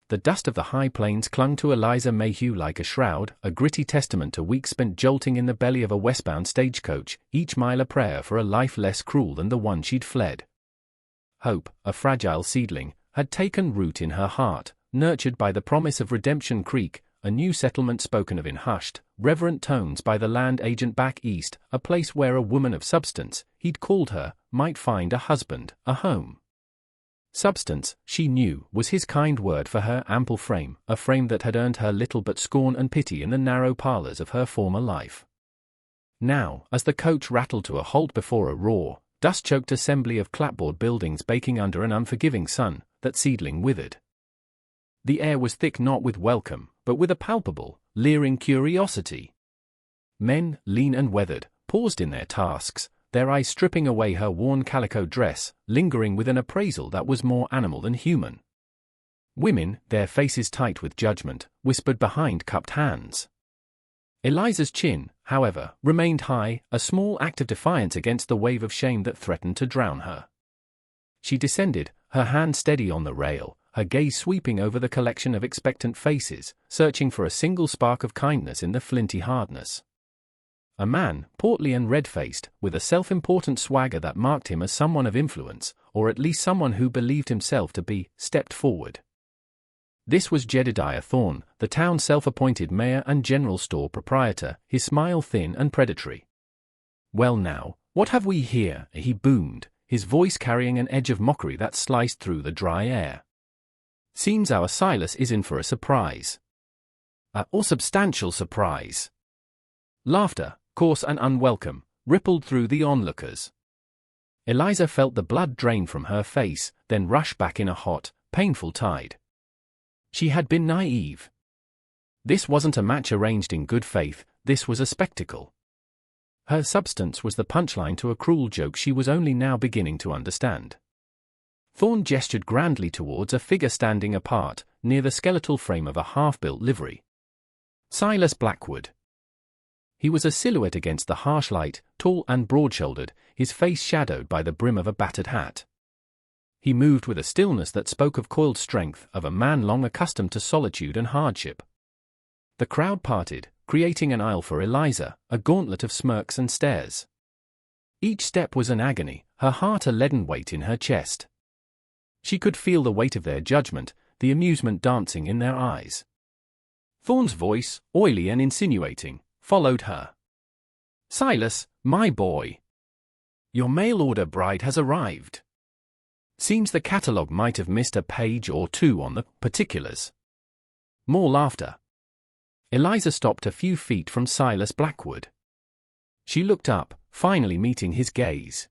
The dust of the high plains clung to Eliza Mayhew like a shroud, a gritty testament to weeks spent jolting in the belly of a westbound stagecoach, each mile a prayer for a life less cruel than the one she'd fled. Hope, a fragile seedling, had taken root in her heart, nurtured by the promise of Redemption Creek, a new settlement spoken of in hushed, reverent tones by the land agent back east, a place where a woman of substance, he'd called her, might find a husband, a home. Substance, she knew, was his kind word for her ample frame, a frame that had earned her little but scorn and pity in the narrow parlors of her former life. Now, as the coach rattled to a halt before a raw, dust-choked assembly of clapboard buildings baking under an unforgiving sun, that seedling withered. The air was thick not with welcome, but with a palpable, leering curiosity. Men, lean and weathered, paused in their tasks, their eyes stripping away her worn calico dress, lingering with an appraisal that was more animal than human. Women, their faces tight with judgment, whispered behind cupped hands. Eliza's chin, however, remained high, a small act of defiance against the wave of shame that threatened to drown her. She descended, her hand steady on the rail, her gaze sweeping over the collection of expectant faces, searching for a single spark of kindness in the flinty hardness. A man, portly and red-faced, with a self-important swagger that marked him as someone of influence, or at least someone who believed himself to be, stepped forward. This was Jedediah Thorne, the town's self-appointed mayor and general store proprietor, his smile thin and predatory. "Well now, what have we here?" he boomed, his voice carrying an edge of mockery that sliced through the dry air. "Seems our Silas is in for a surprise. Or substantial surprise." Laughter, coarse and unwelcome, rippled through the onlookers. Eliza felt the blood drain from her face, then rush back in a hot, painful tide. She had been naive. This wasn't a match arranged in good faith, this was a spectacle. Her substance was the punchline to a cruel joke she was only now beginning to understand. Thorne gestured grandly towards a figure standing apart, near the skeletal frame of a half-built livery. Silas Blackwood. He was a silhouette against the harsh light, tall and broad-shouldered, his face shadowed by the brim of a battered hat. He moved with a stillness that spoke of coiled strength, of a man long accustomed to solitude and hardship. The crowd parted, creating an aisle for Eliza, a gauntlet of smirks and stares. Each step was an agony, her heart a leaden weight in her chest. She could feel the weight of their judgment, the amusement dancing in their eyes. Thorne's voice, oily and insinuating, followed her. "Silas, my boy. Your mail-order bride has arrived. Seems the catalogue might have missed a page or two on the particulars." More laughter. Eliza stopped a few feet from Silas Blackwood. She looked up, finally meeting his gaze.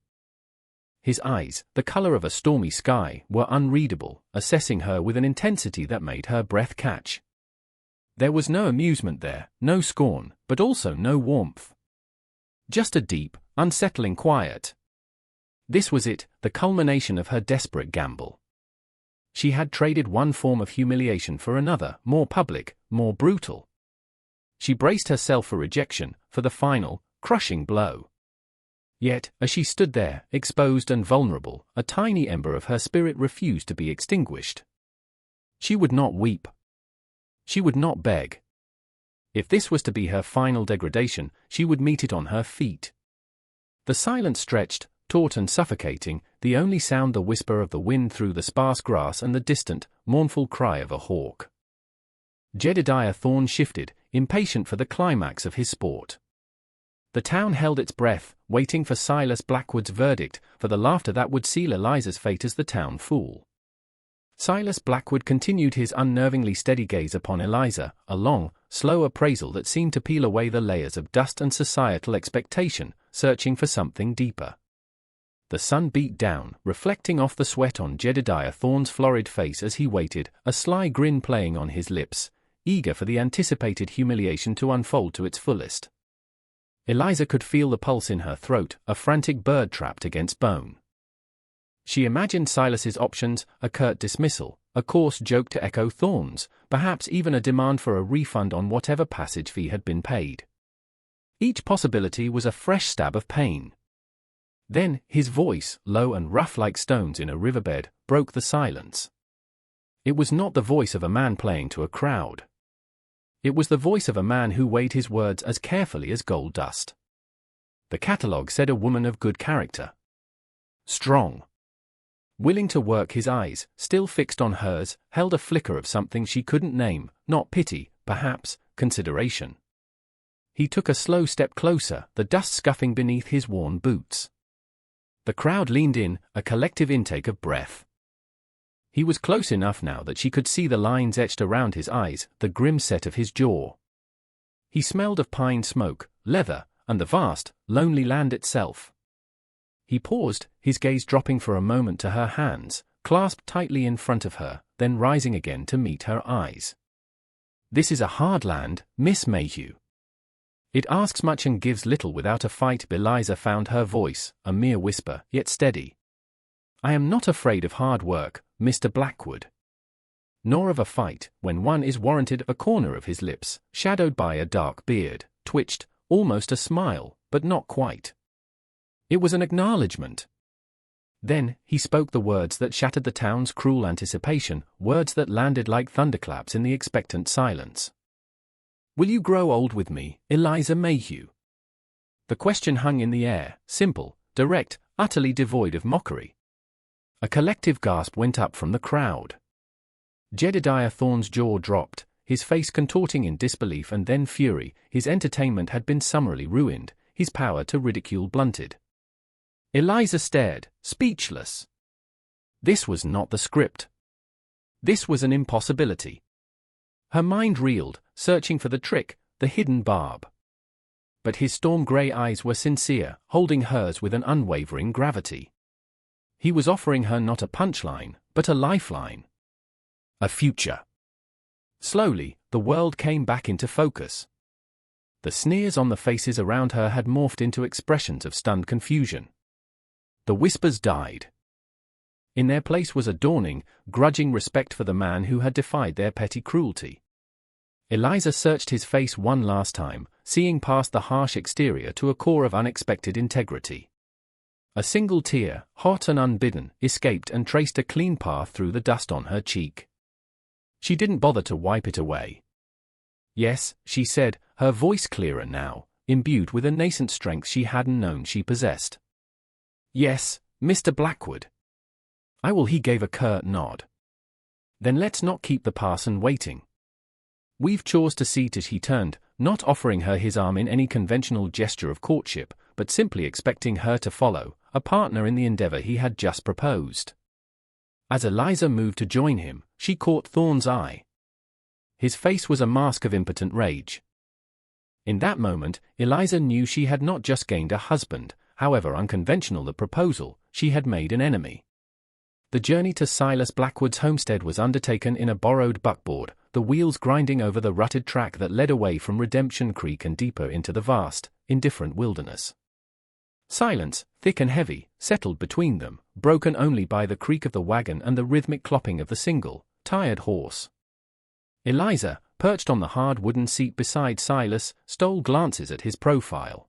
His eyes, the color of a stormy sky, were unreadable, assessing her with an intensity that made her breath catch. There was no amusement there, no scorn, but also no warmth. Just a deep, unsettling quiet. This was it, the culmination of her desperate gamble. She had traded one form of humiliation for another, more public, more brutal. She braced herself for rejection, for the final, crushing blow. Yet, as she stood there, exposed and vulnerable, a tiny ember of her spirit refused to be extinguished. She would not weep. She would not beg. If this was to be her final degradation, she would meet it on her feet. The silence stretched, taut and suffocating, the only sound the whisper of the wind through the sparse grass and the distant, mournful cry of a hawk. Jedediah Thorne shifted, impatient for the climax of his sport. The town held its breath, waiting for Silas Blackwood's verdict, for the laughter that would seal Eliza's fate as the town fool. Silas Blackwood continued his unnervingly steady gaze upon Eliza, a long, slow appraisal that seemed to peel away the layers of dust and societal expectation, searching for something deeper. The sun beat down, reflecting off the sweat on Jedediah Thorne's florid face as he waited, a sly grin playing on his lips, eager for the anticipated humiliation to unfold to its fullest. Eliza could feel the pulse in her throat, a frantic bird trapped against bone. She imagined Silas's options, a curt dismissal, a coarse joke to echo Thorne's, perhaps even a demand for a refund on whatever passage fee had been paid. Each possibility was a fresh stab of pain. Then, his voice, low and rough like stones in a riverbed, broke the silence. It was not the voice of a man playing to a crowd. It was the voice of a man who weighed his words as carefully as gold dust. The catalogue said a woman of good character. Strong. Willing to work. His eyes, still fixed on hers, held a flicker of something she couldn't name, not pity, perhaps, consideration. He took a slow step closer, the dust scuffing beneath his worn boots. The crowd leaned in, a collective intake of breath. He was close enough now that she could see the lines etched around his eyes, the grim set of his jaw. He smelled of pine smoke, leather, and the vast, lonely land itself. He paused, his gaze dropping for a moment to her hands, clasped tightly in front of her, then rising again to meet her eyes. This is a hard land, Miss Mayhew. It asks much and gives little without a fight. Eliza found her voice, a mere whisper, yet steady. I am not afraid of hard work, Mr. Blackwood. Nor of a fight, when one is warranted. A corner of his lips, shadowed by a dark beard, twitched, almost a smile, but not quite. It was an acknowledgement. Then, he spoke the words that shattered the town's cruel anticipation, words that landed like thunderclaps in the expectant silence. Will you grow old with me, Eliza Mayhew? The question hung in the air, simple, direct, utterly devoid of mockery. A collective gasp went up from the crowd. Jedediah Thorne's jaw dropped, his face contorting in disbelief and then fury. His entertainment had been summarily ruined, his power to ridicule blunted. Eliza stared, speechless. This was not the script. This was an impossibility. Her mind reeled, searching for the trick, the hidden barb. But his storm-grey eyes were sincere, holding hers with an unwavering gravity. He was offering her not a punchline, but a lifeline. A future. Slowly, the world came back into focus. The sneers on the faces around her had morphed into expressions of stunned confusion. The whispers died. In their place was a dawning, grudging respect for the man who had defied their petty cruelty. Eliza searched his face one last time, seeing past the harsh exterior to a core of unexpected integrity. A single tear, hot and unbidden, escaped and traced a clean path through the dust on her cheek. She didn't bother to wipe it away. Yes, she said, her voice clearer now, imbued with a nascent strength she hadn't known she possessed. Yes, Mr. Blackwood. I will. He gave a curt nod. Then let's not keep the parson waiting. We've chores to see to. He turned, not offering her his arm in any conventional gesture of courtship, but simply expecting her to follow, a partner in the endeavor he had just proposed. As Eliza moved to join him, she caught Thorne's eye. His face was a mask of impotent rage. In that moment, Eliza knew she had not just gained a husband, however unconventional the proposal, she had made an enemy. The journey to Silas Blackwood's homestead was undertaken in a borrowed buckboard, the wheels grinding over the rutted track that led away from Redemption Creek and deeper into the vast, indifferent wilderness. Silence, thick and heavy, settled between them, broken only by the creak of the wagon and the rhythmic clopping of the single, tired horse. Eliza, perched on the hard wooden seat beside Silas, stole glances at his profile.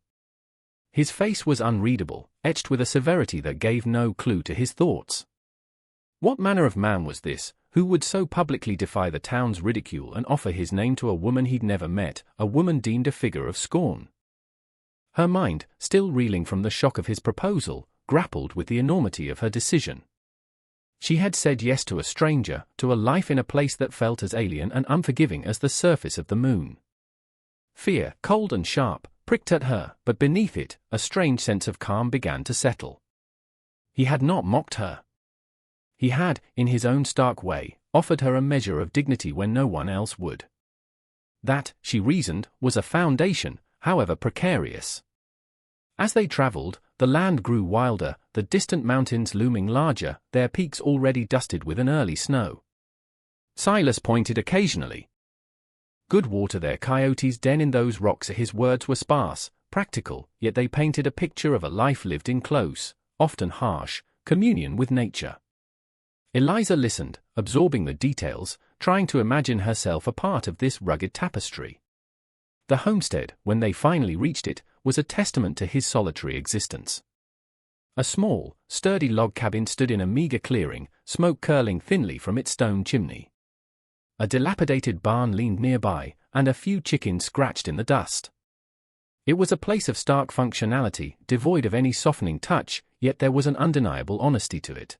His face was unreadable, etched with a severity that gave no clue to his thoughts. What manner of man was this, who would so publicly defy the town's ridicule and offer his name to a woman he'd never met, a woman deemed a figure of scorn? Her mind, still reeling from the shock of his proposal, grappled with the enormity of her decision. She had said yes to a stranger, to a life in a place that felt as alien and unforgiving as the surface of the moon. Fear, cold and sharp, pricked at her, but beneath it, a strange sense of calm began to settle. He had not mocked her. He had, in his own stark way, offered her a measure of dignity when no one else would. That, she reasoned, was a foundation, however precarious. As they traveled, the land grew wilder, the distant mountains looming larger, their peaks already dusted with an early snow. Silas pointed occasionally. Good water there, coyotes den in those rocks. His words were sparse, practical, yet they painted a picture of a life lived in close, often harsh, communion with nature. Eliza listened, absorbing the details, trying to imagine herself a part of this rugged tapestry. The homestead, when they finally reached it, was a testament to his solitary existence. A small, sturdy log cabin stood in a meager clearing, smoke curling thinly from its stone chimney. A dilapidated barn leaned nearby, and a few chickens scratched in the dust. It was a place of stark functionality, devoid of any softening touch, yet there was an undeniable honesty to it.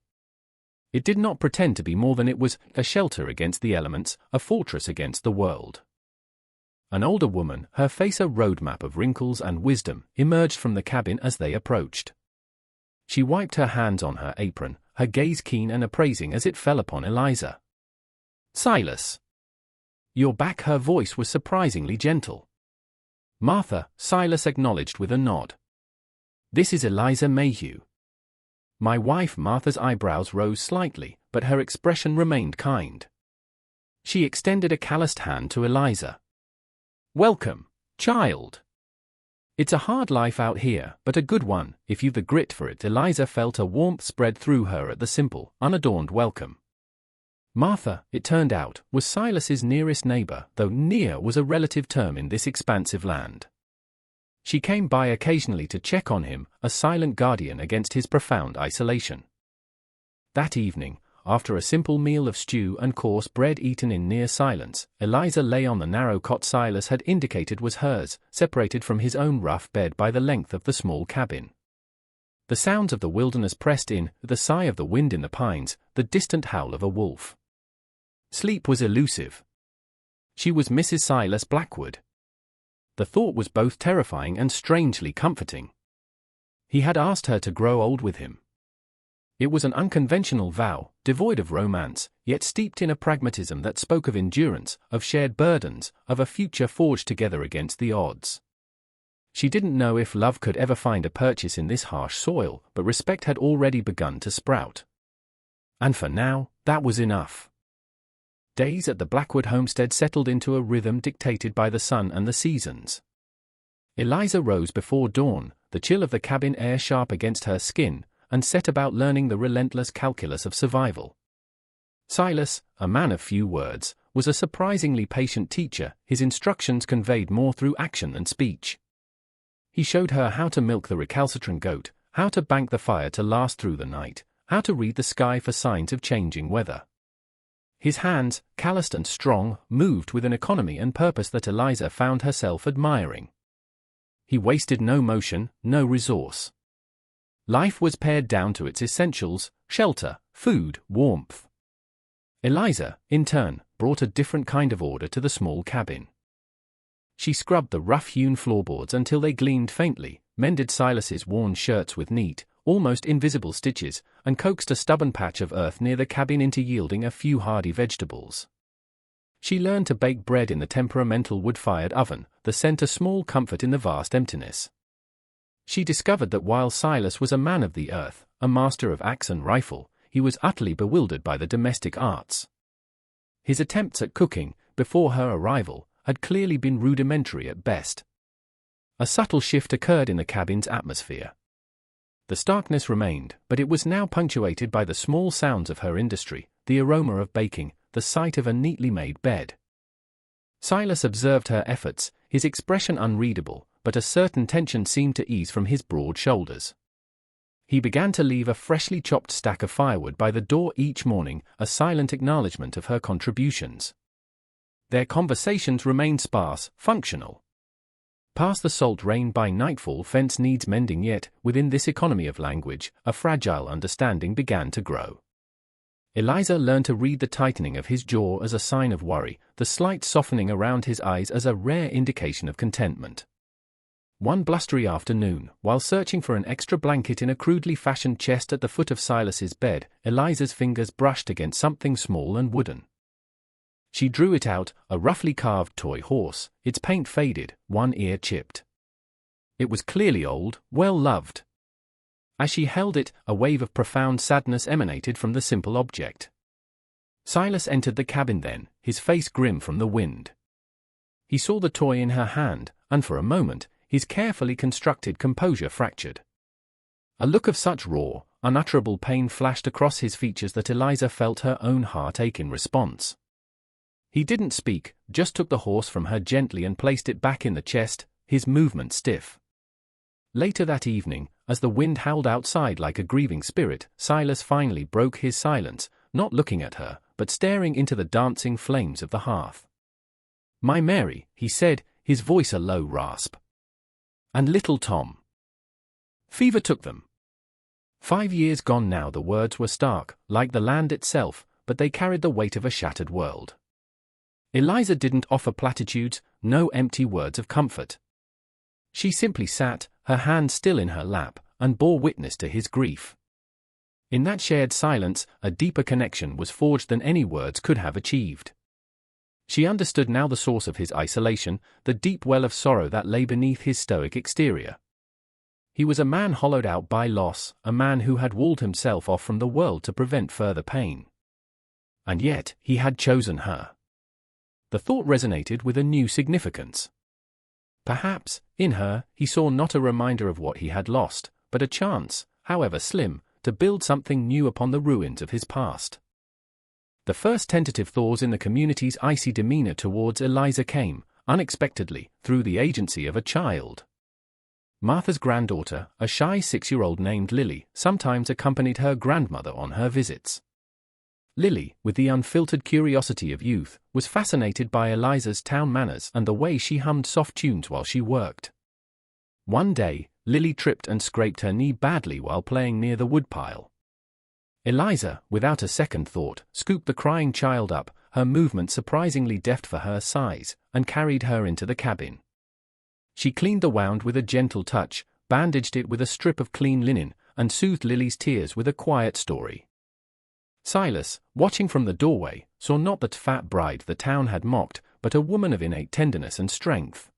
It did not pretend to be more than it was, a shelter against the elements, a fortress against the world. An older woman, her face a roadmap of wrinkles and wisdom, emerged from the cabin as they approached. She wiped her hands on her apron, her gaze keen and appraising as it fell upon Eliza. "Silas. You're back." Her voice was surprisingly gentle. "Martha," Silas acknowledged with a nod. "This is Eliza Mayhew." "My wife." Martha's eyebrows rose slightly, but her expression remained kind. She extended a calloused hand to Eliza. "Welcome, child. It's a hard life out here, but a good one, if you've the grit for it." Eliza felt a warmth spread through her at the simple, unadorned welcome. Martha, it turned out, was Silas's nearest neighbor, though near was a relative term in this expansive land. She came by occasionally to check on him, a silent guardian against his profound isolation. That evening, after a simple meal of stew and coarse bread eaten in near silence, Eliza lay on the narrow cot Silas had indicated was hers, separated from his own rough bed by the length of the small cabin. The sounds of the wilderness pressed in, the sigh of the wind in the pines, the distant howl of a wolf. Sleep was elusive. She was Mrs. Silas Blackwood. The thought was both terrifying and strangely comforting. He had asked her to grow old with him. It was an unconventional vow, devoid of romance, yet steeped in a pragmatism that spoke of endurance, of shared burdens, of a future forged together against the odds. She didn't know if love could ever find a purchase in this harsh soil, but respect had already begun to sprout. And for now, that was enough. Days at the Blackwood homestead settled into a rhythm dictated by the sun and the seasons. Eliza rose before dawn, the chill of the cabin air sharp against her skin, and set about learning the relentless calculus of survival. Silas, a man of few words, was a surprisingly patient teacher. His instructions conveyed more through action than speech. He showed her how to milk the recalcitrant goat, how to bank the fire to last through the night, how to read the sky for signs of changing weather. His hands, calloused and strong, moved with an economy and purpose that Eliza found herself admiring. He wasted no motion, no resource. Life was pared down to its essentials: shelter, food, warmth. Eliza, in turn, brought a different kind of order to the small cabin. She scrubbed the rough-hewn floorboards until they gleamed faintly, mended Silas's worn shirts with neat, almost invisible stitches, and coaxed a stubborn patch of earth near the cabin into yielding a few hardy vegetables. She learned to bake bread in the temperamental wood-fired oven, the scent a small comfort in the vast emptiness. She discovered that while Silas was a man of the earth, a master of axe and rifle, he was utterly bewildered by the domestic arts. His attempts at cooking, before her arrival, had clearly been rudimentary at best. A subtle shift occurred in the cabin's atmosphere. The starkness remained, but it was now punctuated by the small sounds of her industry, the aroma of baking, the sight of a neatly made bed. Silas observed her efforts, his expression unreadable, but a certain tension seemed to ease from his broad shoulders. He began to leave a freshly chopped stack of firewood by the door each morning, a silent acknowledgement of her contributions. Their conversations remained sparse, functional. Past the salt rain by nightfall fence needs mending, yet, within this economy of language, a fragile understanding began to grow. Eliza learned to read the tightening of his jaw as a sign of worry, the slight softening around his eyes as a rare indication of contentment. One blustery afternoon, while searching for an extra blanket in a crudely fashioned chest at the foot of Silas's bed, Eliza's fingers brushed against something small and wooden. She drew it out, a roughly carved toy horse, its paint faded, one ear chipped. It was clearly old, well loved. As she held it, a wave of profound sadness emanated from the simple object. Silas entered the cabin then, his face grim from the wind. He saw the toy in her hand, and for a moment, his carefully constructed composure fractured. A look of such raw, unutterable pain flashed across his features that Eliza felt her own heart ache in response. He didn't speak, just took the horse from her gently and placed it back in the chest, his movement stiff. Later that evening, as the wind howled outside like a grieving spirit, Silas finally broke his silence, not looking at her, but staring into the dancing flames of the hearth. "My Mary," he said, his voice a low rasp. "And little Tom." Fever took them. 5 years gone now. The words were stark, like the land itself, but they carried the weight of a shattered world. Eliza didn't offer platitudes, no empty words of comfort. She simply sat, her hand still in her lap, and bore witness to his grief. In that shared silence, a deeper connection was forged than any words could have achieved. She understood now the source of his isolation, the deep well of sorrow that lay beneath his stoic exterior. He was a man hollowed out by loss, a man who had walled himself off from the world to prevent further pain. And yet, he had chosen her. The thought resonated with a new significance. Perhaps, in her, he saw not a reminder of what he had lost, but a chance, however slim, to build something new upon the ruins of his past. The first tentative thaws in the community's icy demeanor towards Eliza came, unexpectedly, through the agency of a child. Martha's granddaughter, a shy 6-year-old named Lily, sometimes accompanied her grandmother on her visits. Lily, with the unfiltered curiosity of youth, was fascinated by Eliza's town manners and the way she hummed soft tunes while she worked. One day, Lily tripped and scraped her knee badly while playing near the woodpile. Eliza, without a second thought, scooped the crying child up, her movement surprisingly deft for her size, and carried her into the cabin. She cleaned the wound with a gentle touch, bandaged it with a strip of clean linen, and soothed Lily's tears with a quiet story. Silas, watching from the doorway, saw not the fat bride the town had mocked, but a woman of innate tenderness and strength.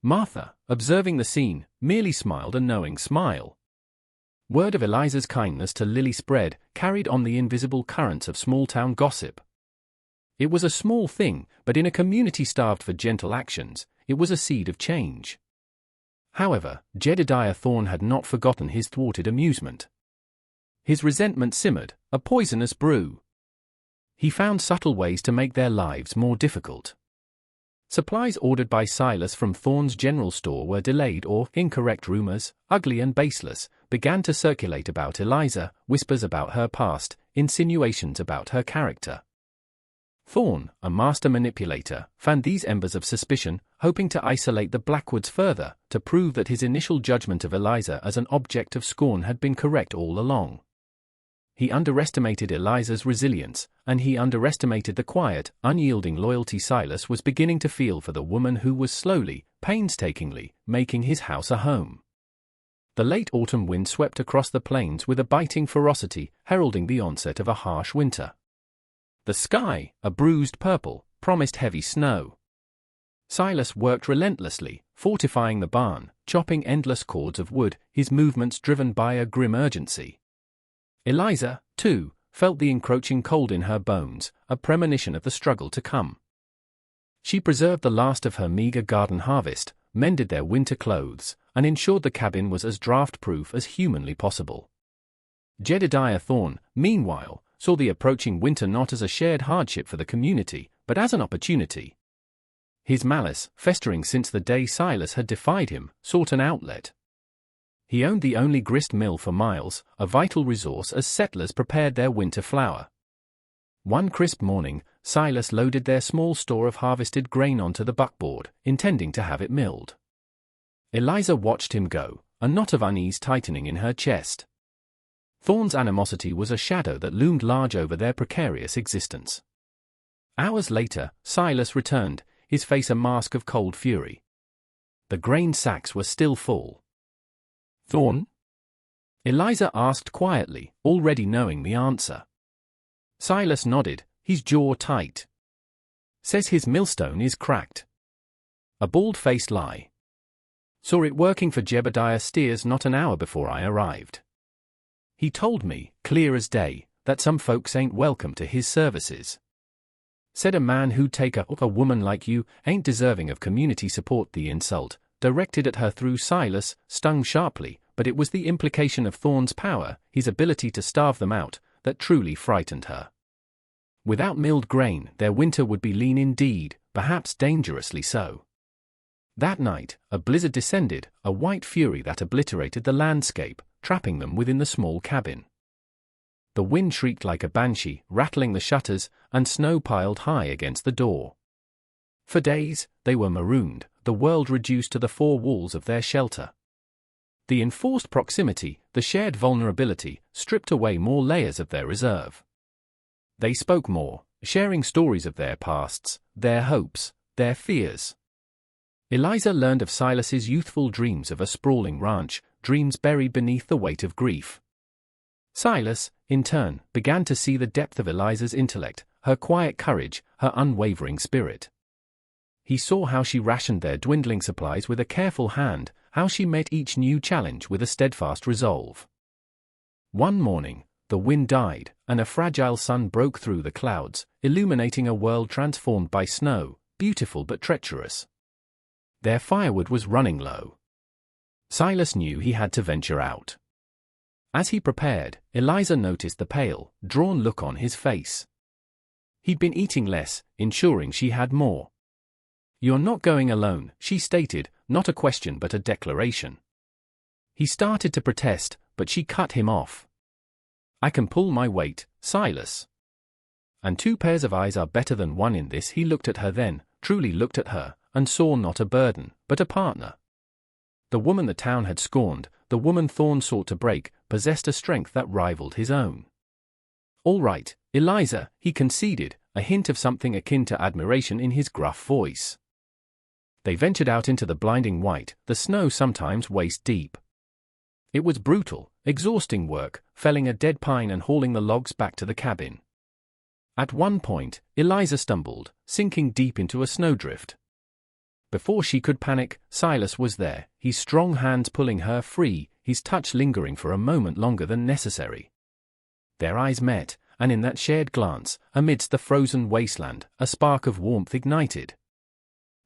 Martha, observing the scene, merely smiled a knowing smile. Word of Eliza's kindness to Lily spread, carried on the invisible currents of small-town gossip. It was a small thing, but in a community starved for gentle actions, it was a seed of change. However, Jedediah Thorne had not forgotten his thwarted amusement. His resentment simmered, a poisonous brew. He found subtle ways to make their lives more difficult. Supplies ordered by Silas from Thorne's general store were delayed, or incorrect rumors, ugly and baseless, began to circulate about Eliza, whispers about her past, insinuations about her character. Thorne, a master manipulator, fanned these embers of suspicion, hoping to isolate the Blackwoods further, to prove that his initial judgment of Eliza as an object of scorn had been correct all along. He underestimated Eliza's resilience, and he underestimated the quiet, unyielding loyalty Silas was beginning to feel for the woman who was slowly, painstakingly, making his house a home. The late autumn wind swept across the plains with a biting ferocity, heralding the onset of a harsh winter. The sky, a bruised purple, promised heavy snow. Silas worked relentlessly, fortifying the barn, chopping endless cords of wood, his movements driven by a grim urgency. Eliza, too, felt the encroaching cold in her bones, a premonition of the struggle to come. She preserved the last of her meager garden harvest, mended their winter clothes, and ensured the cabin was as draft-proof as humanly possible. Jedediah Thorne, meanwhile, saw the approaching winter not as a shared hardship for the community, but as an opportunity. His malice, festering since the day Silas had defied him, sought an outlet. He owned the only grist mill for miles, a vital resource as settlers prepared their winter flour. One crisp morning, Silas loaded their small store of harvested grain onto the buckboard, intending to have it milled. Eliza watched him go, a knot of unease tightening in her chest. Thorne's animosity was a shadow that loomed large over their precarious existence. Hours later, Silas returned, his face a mask of cold fury. The grain sacks were still full. "Thorne?" Eliza asked quietly, already knowing the answer. Silas nodded, his jaw tight. "Says his millstone is cracked." A bald-faced lie. "Saw it working for Jebediah Steers not an hour before I arrived. He told me, clear as day, that some folks ain't welcome to his services. Said a man who'd take a woman like you ain't deserving of community support." The insult, directed at her through Silas, stung sharply, but it was the implication of Thorne's power, his ability to starve them out, that truly frightened her. Without milled grain, their winter would be lean indeed, perhaps dangerously so. That night, a blizzard descended, a white fury that obliterated the landscape, trapping them within the small cabin. The wind shrieked like a banshee, rattling the shutters, and snow piled high against the door. For days, they were marooned, the world reduced to the four walls of their shelter. The enforced proximity, the shared vulnerability, stripped away more layers of their reserve. They spoke more, sharing stories of their pasts, their hopes, their fears. Eliza learned of Silas's youthful dreams of a sprawling ranch, dreams buried beneath the weight of grief. Silas, in turn, began to see the depth of Eliza's intellect, her quiet courage, her unwavering spirit. He saw how she rationed their dwindling supplies with a careful hand, how she met each new challenge with a steadfast resolve. One morning, the wind died, and a fragile sun broke through the clouds, illuminating a world transformed by snow, beautiful but treacherous. Their firewood was running low. Silas knew he had to venture out. As he prepared, Eliza noticed the pale, drawn look on his face. He'd been eating less, ensuring she had more. "You're not going alone," she stated, not a question but a declaration. He started to protest, but she cut him off. "I can pull my weight, Silas. And two pairs of eyes are better than one in this." He looked at her then, truly looked at her, and saw not a burden, but a partner. The woman the town had scorned, the woman Thorn sought to break, possessed a strength that rivaled his own. "All right, Eliza," he conceded, a hint of something akin to admiration in his gruff voice. They ventured out into the blinding white, the snow sometimes waist-deep. It was brutal, exhausting work, felling a dead pine and hauling the logs back to the cabin. At one point, Eliza stumbled, sinking deep into a snowdrift. Before she could panic, Silas was there, his strong hands pulling her free, his touch lingering for a moment longer than necessary. Their eyes met, and in that shared glance, amidst the frozen wasteland, a spark of warmth ignited.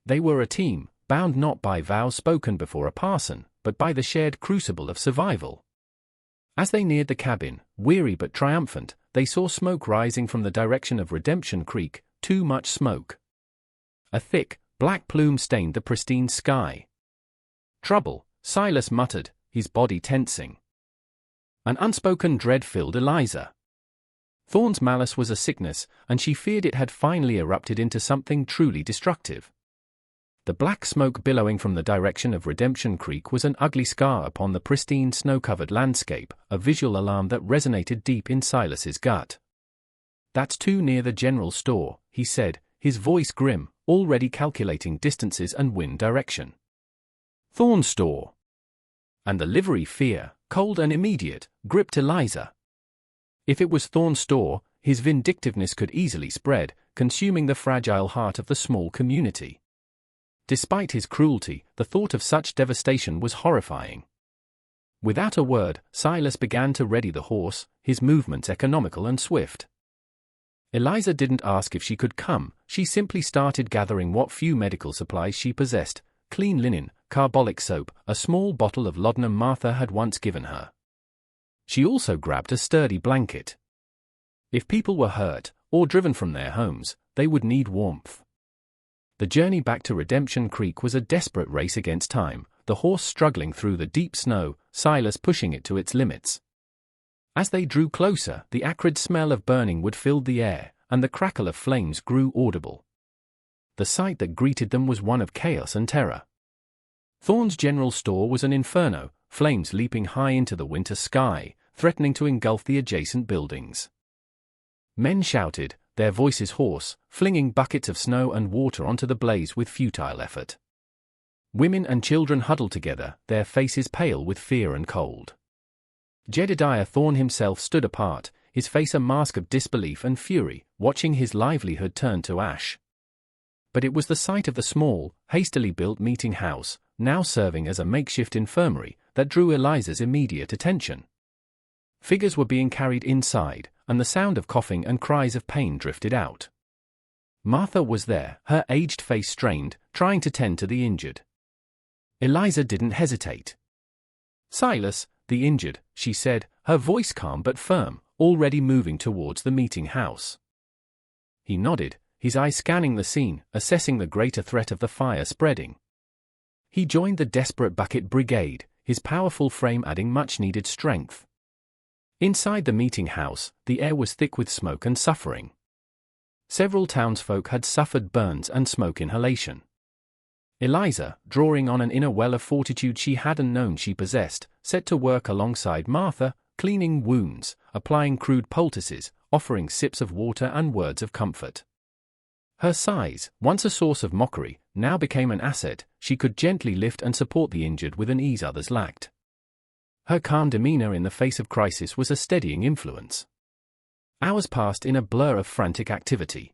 They were a team, bound not by vows spoken before a parson, but by the shared crucible of survival. As they neared the cabin, weary but triumphant, they saw smoke rising from the direction of Redemption Creek, too much smoke. A thick, black plume stained the pristine sky. "Trouble," Silas muttered, his body tensing. An unspoken dread filled Eliza. Thorn's malice was a sickness, and she feared it had finally erupted into something truly destructive. The black smoke billowing from the direction of Redemption Creek was an ugly scar upon the pristine snow-covered landscape, a visual alarm that resonated deep in Silas's gut. "That's too near the general store," he said, his voice grim, already calculating distances and wind direction. "Thorn's store." And the livery fear, cold and immediate, gripped Eliza. If it was Thorn's store, his vindictiveness could easily spread, consuming the fragile heart of the small community. Despite his cruelty, the thought of such devastation was horrifying. Without a word, Silas began to ready the horse, his movements economical and swift. Eliza didn't ask if she could come, she simply started gathering what few medical supplies she possessed: clean linen, carbolic soap, a small bottle of laudanum Martha had once given her. She also grabbed a sturdy blanket. If people were hurt, or driven from their homes, they would need warmth. The journey back to Redemption Creek was a desperate race against time, the horse struggling through the deep snow, Silas pushing it to its limits. As they drew closer, the acrid smell of burning wood filled the air, and the crackle of flames grew audible. The sight that greeted them was one of chaos and terror. Thorn's general store was an inferno, flames leaping high into the winter sky, threatening to engulf the adjacent buildings. Men shouted, their voices hoarse, flinging buckets of snow and water onto the blaze with futile effort. Women and children huddled together, their faces pale with fear and cold. Jedediah Thorn himself stood apart, his face a mask of disbelief and fury, watching his livelihood turn to ash. But it was the sight of the small, hastily built meeting house, now serving as a makeshift infirmary, that drew Eliza's immediate attention. Figures were being carried inside, and the sound of coughing and cries of pain drifted out. Martha was there, her aged face strained, trying to tend to the injured. Eliza didn't hesitate. "Silas, the injured," she said, her voice calm but firm, already moving towards the meeting house. He nodded, his eyes scanning the scene, assessing the greater threat of the fire spreading. He joined the desperate bucket brigade, his powerful frame adding much-needed strength. Inside the meeting house, the air was thick with smoke and suffering. Several townsfolk had suffered burns and smoke inhalation. Eliza, drawing on an inner well of fortitude she hadn't known she possessed, set to work alongside Martha, cleaning wounds, applying crude poultices, offering sips of water and words of comfort. Her size, once a source of mockery, now became an asset. She could gently lift and support the injured with an ease others lacked. Her calm demeanor in the face of crisis was a steadying influence. Hours passed in a blur of frantic activity.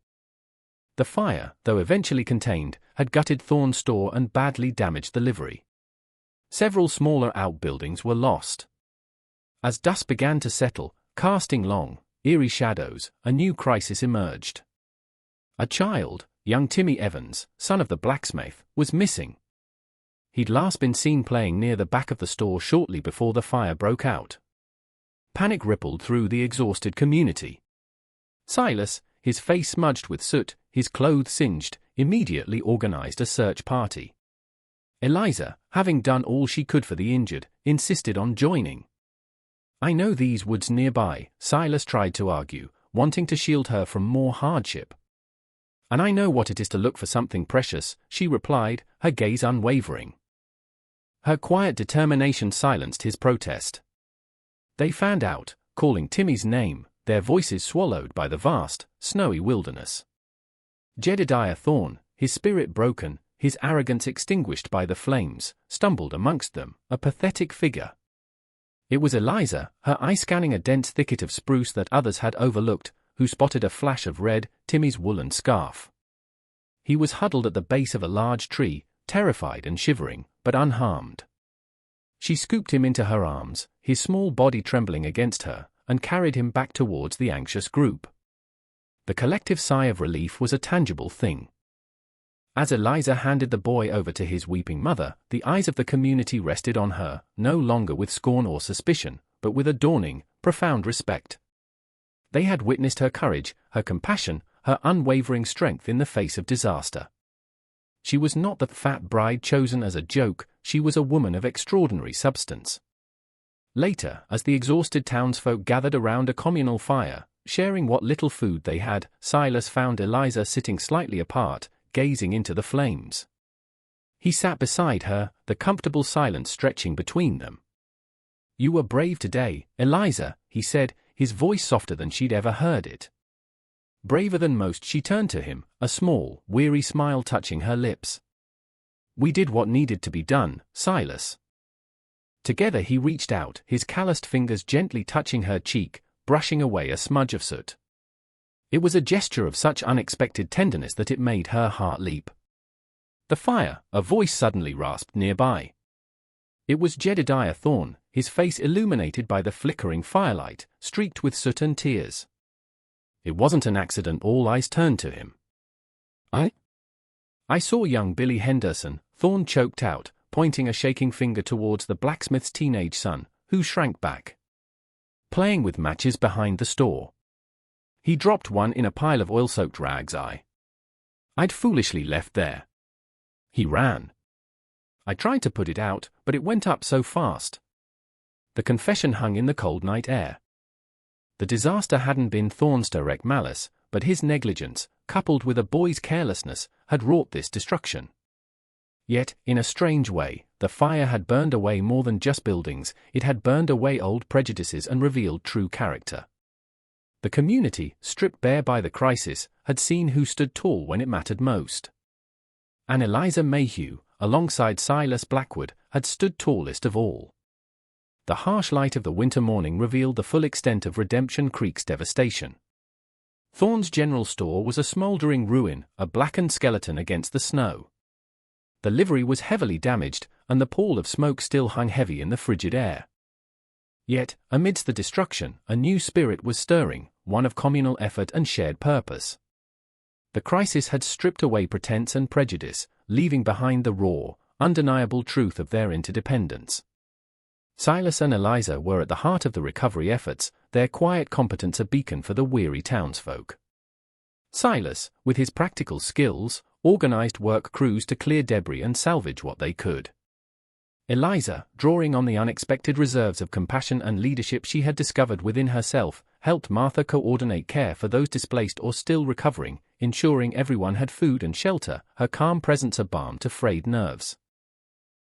The fire, though eventually contained, had gutted Thorne's store and badly damaged the livery. Several smaller outbuildings were lost. As dusk began to settle, casting long, eerie shadows, a new crisis emerged. A child, young Timmy Evans, son of the blacksmith, was missing. He'd last been seen playing near the back of the store shortly before the fire broke out. Panic rippled through the exhausted community. Silas, his face smudged with soot, his clothes singed, immediately organized a search party. Eliza, having done all she could for the injured, insisted on joining. "I know these woods nearby," Silas tried to argue, wanting to shield her from more hardship. "And I know what it is to look for something precious," she replied, her gaze unwavering. Her quiet determination silenced his protest. They fanned out, calling Timmy's name, their voices swallowed by the vast, snowy wilderness. Jedediah Thorne, his spirit broken, his arrogance extinguished by the flames, stumbled amongst them, a pathetic figure. It was Eliza, her eye scanning a dense thicket of spruce that others had overlooked, who spotted a flash of red, Timmy's woolen scarf. He was huddled at the base of a large tree, terrified and shivering, but unharmed. She scooped him into her arms, his small body trembling against her, and carried him back towards the anxious group. The collective sigh of relief was a tangible thing. As Eliza handed the boy over to his weeping mother, the eyes of the community rested on her, no longer with scorn or suspicion, but with a dawning, profound respect. They had witnessed her courage, her compassion, her unwavering strength in the face of disaster. She was not the fat bride chosen as a joke, she was a woman of extraordinary substance. Later, as the exhausted townsfolk gathered around a communal fire, sharing what little food they had, Silas found Eliza sitting slightly apart, gazing into the flames. He sat beside her, the comfortable silence stretching between them. "You were brave today, Eliza," he said, his voice softer than she'd ever heard it. Braver than most, she turned to him, a small, weary smile touching her lips. "We did what needed to be done, Silas." Together he reached out, his calloused fingers gently touching her cheek, brushing away a smudge of soot. It was a gesture of such unexpected tenderness that it made her heart leap. "The fire," a voice suddenly rasped nearby. It was Jedediah Thorne, his face illuminated by the flickering firelight, streaked with soot and tears. It wasn't an accident. All eyes turned to him. I saw young Billy Henderson," Thorne choked out, pointing a shaking finger towards the blacksmith's teenage son, who shrank back. "Playing with matches behind the store. He dropped one in a pile of oil-soaked rags I'd foolishly left there. He ran. I tried to put it out, but it went up so fast." The confession hung in the cold night air. The disaster hadn't been Thorne's direct malice, but his negligence, coupled with a boy's carelessness, had wrought this destruction. Yet, in a strange way, the fire had burned away more than just buildings, it had burned away old prejudices and revealed true character. The community, stripped bare by the crisis, had seen who stood tall when it mattered most. And Eliza Mayhew, alongside Silas Blackwood, had stood tallest of all. The harsh light of the winter morning revealed the full extent of Redemption Creek's devastation. Thorne's general store was a smoldering ruin, a blackened skeleton against the snow. The livery was heavily damaged, and the pall of smoke still hung heavy in the frigid air. Yet, amidst the destruction, a new spirit was stirring, one of communal effort and shared purpose. The crisis had stripped away pretense and prejudice, leaving behind the raw, undeniable truth of their interdependence. Silas and Eliza were at the heart of the recovery efforts, their quiet competence a beacon for the weary townsfolk. Silas, with his practical skills, organized work crews to clear debris and salvage what they could. Eliza, drawing on the unexpected reserves of compassion and leadership she had discovered within herself, helped Martha coordinate care for those displaced or still recovering, ensuring everyone had food and shelter, her calm presence a balm to frayed nerves.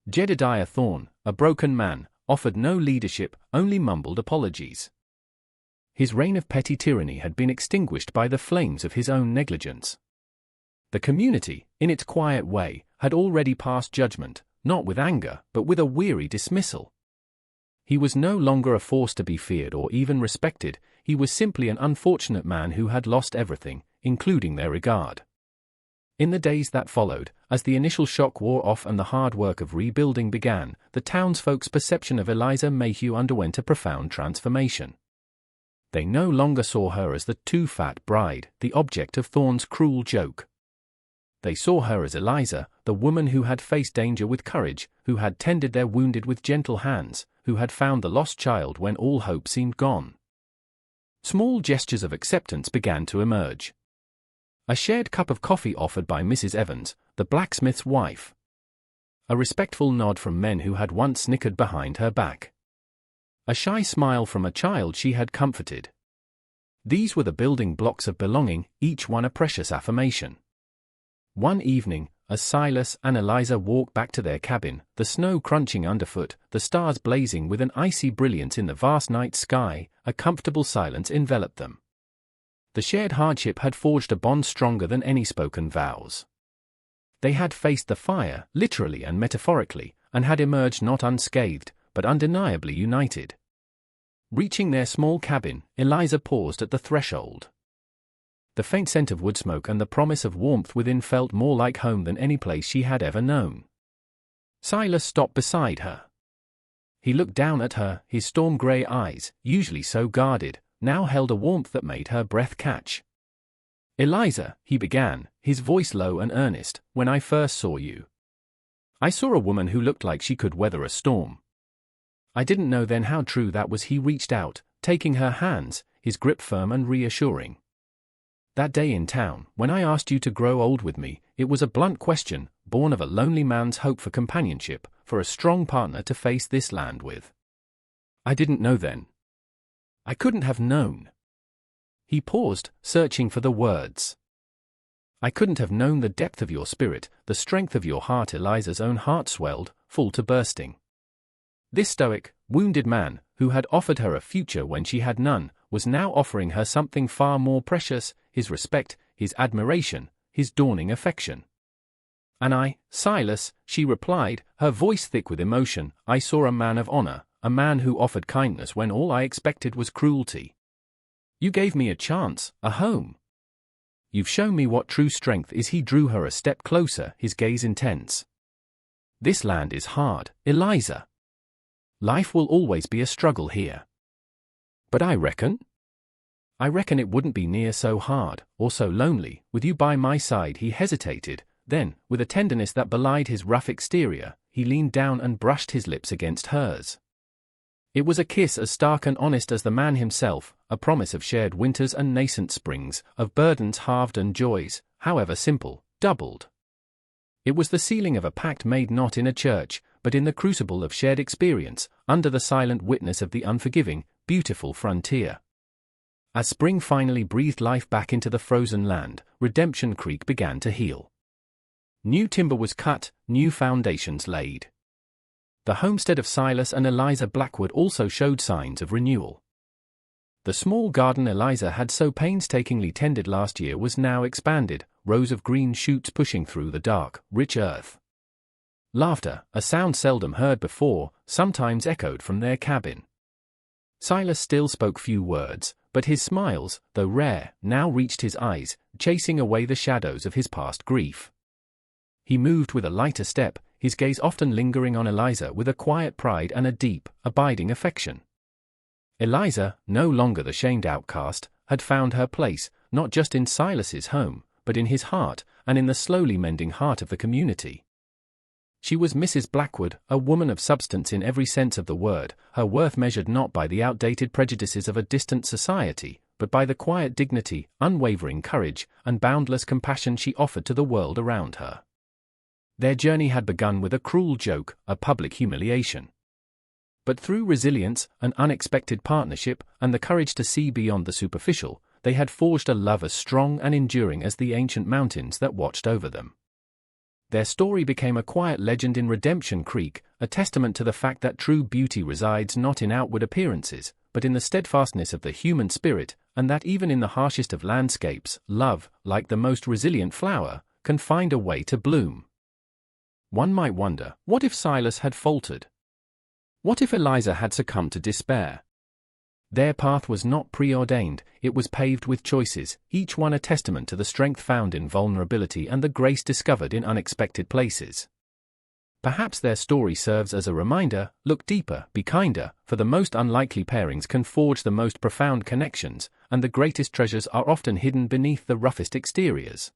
Jedediah Thorne, a broken man, offered no leadership, only mumbled apologies. His reign of petty tyranny had been extinguished by the flames of his own negligence. The community, in its quiet way, had already passed judgment, not with anger, but with a weary dismissal. He was no longer a force to be feared or even respected, he was simply an unfortunate man who had lost everything, including their regard. In the days that followed, as the initial shock wore off and the hard work of rebuilding began, the townsfolk's perception of Eliza Mayhew underwent a profound transformation. They no longer saw her as the too-fat bride, the object of Thorne's cruel joke. They saw her as Eliza, the woman who had faced danger with courage, who had tended their wounded with gentle hands, who had found the lost child when all hope seemed gone. Small gestures of acceptance began to emerge. A shared cup of coffee offered by Mrs. Evans, the blacksmith's wife. A respectful nod from men who had once snickered behind her back. A shy smile from a child she had comforted. These were the building blocks of belonging, each one a precious affirmation. One evening, as Silas and Eliza walked back to their cabin, the snow crunching underfoot, the stars blazing with an icy brilliance in the vast night sky, a comfortable silence enveloped them. The shared hardship had forged a bond stronger than any spoken vows. They had faced the fire, literally and metaphorically, and had emerged not unscathed, but undeniably united. Reaching their small cabin, Eliza paused at the threshold. The faint scent of wood smoke and the promise of warmth within felt more like home than any place she had ever known. Silas stopped beside her. He looked down at her, his storm-grey eyes, usually so guarded, now held a warmth that made her breath catch. "Eliza," he began, his voice low and earnest, "when I first saw you, I saw a woman who looked like she could weather a storm. I didn't know then how true that was." He reached out, taking her hands, his grip firm and reassuring. "That day in town, when I asked you to grow old with me, it was a blunt question, born of a lonely man's hope for companionship, for a strong partner to face this land with. I didn't know then. I couldn't have known." He paused, searching for the words. "I couldn't have known the depth of your spirit, the strength of your heart." Eliza's own heart swelled, full to bursting. This stoic, wounded man, who had offered her a future when she had none, was now offering her something far more precious, his respect, his admiration, his dawning affection. "And Silas," she replied, her voice thick with emotion, "I saw a man of honor, a man who offered kindness when all I expected was cruelty. You gave me a chance, a home. You've shown me what true strength is." He drew her a step closer, his gaze intense. "This land is hard, Eliza. Life will always be a struggle here. But I reckon it wouldn't be near so hard, or so lonely, with you by my side." He hesitated, then, with a tenderness that belied his rough exterior, he leaned down and brushed his lips against hers. It was a kiss as stark and honest as the man himself, a promise of shared winters and nascent springs, of burdens halved and joys, however simple, doubled. It was the sealing of a pact made not in a church, but in the crucible of shared experience, under the silent witness of the unforgiving, beautiful frontier. As spring finally breathed life back into the frozen land, Redemption Creek began to heal. New timber was cut, new foundations laid. The homestead of Silas and Eliza Blackwood also showed signs of renewal. The small garden Eliza had so painstakingly tended last year was now expanded, rows of green shoots pushing through the dark, rich earth. Laughter, a sound seldom heard before, sometimes echoed from their cabin. Silas still spoke few words, but his smiles, though rare, now reached his eyes, chasing away the shadows of his past grief. He moved with a lighter step, his gaze often lingering on Eliza with a quiet pride and a deep, abiding affection. Eliza, no longer the shamed outcast, had found her place, not just in Silas's home, but in his heart, and in the slowly mending heart of the community. She was Mrs. Blackwood, a woman of substance in every sense of the word, her worth measured not by the outdated prejudices of a distant society, but by the quiet dignity, unwavering courage, and boundless compassion she offered to the world around her. Their journey had begun with a cruel joke, a public humiliation. But through resilience, an unexpected partnership, and the courage to see beyond the superficial, they had forged a love as strong and enduring as the ancient mountains that watched over them. Their story became a quiet legend in Redemption Creek, a testament to the fact that true beauty resides not in outward appearances, but in the steadfastness of the human spirit, and that even in the harshest of landscapes, love, like the most resilient flower, can find a way to bloom. One might wonder, what if Silas had faltered? What if Eliza had succumbed to despair? Their path was not preordained, it was paved with choices, each one a testament to the strength found in vulnerability and the grace discovered in unexpected places. Perhaps their story serves as a reminder: look deeper, be kinder, for the most unlikely pairings can forge the most profound connections, and the greatest treasures are often hidden beneath the roughest exteriors.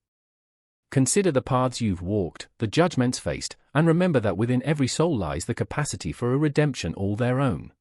Consider the paths you've walked, the judgments faced, and remember that within every soul lies the capacity for a redemption all their own.